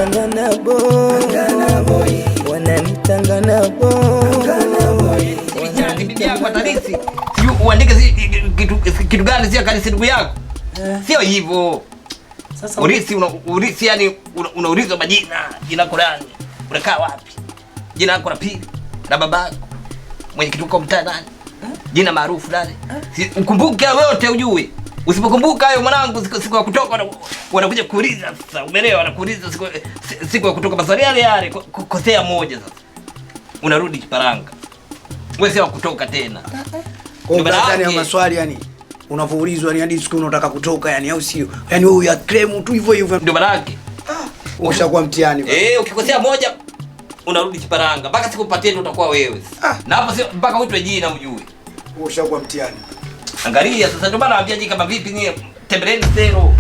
Ngana boy, wananitangana boy. Bibi yako atalisi. Sio uandike kitu gani sio kanisa ndugu yako. Sio hivyo. Sasa urisi yani unaulizwa jina Qur'ani. Unakaa wapi? Jina lako la pili la babako. Mwenye kituko mtaa nani? Jina maarufu nani? Ukumbuke wote ujue. Usipokumbuka hayo mwanangu siku ya kutoka wanakuja kuuliza sasa. Umeelewa? Wanakuuliza siku ya kutoka maswali yale kukosea moja sasa. Unarudi kiparanga. Wewe sio kutoka tena. Kwa baadhi ya maswali yani unavoulizwa yani hadi siku unataka kutoka yani au sio? Yani wewe ya claim tu hivyo hivyo. Ndio maana yake. Ushakuwa mtihani. Ukikosea moja unarudi kiparanga. Mpaka siku upatie ndio utakuwa wewe. Na hapo sio mpaka uitwe jina ujue. Ushakuwa mtihani. Angalia sasa ndio maana naambia kama vipi nyie tembeleni Sero.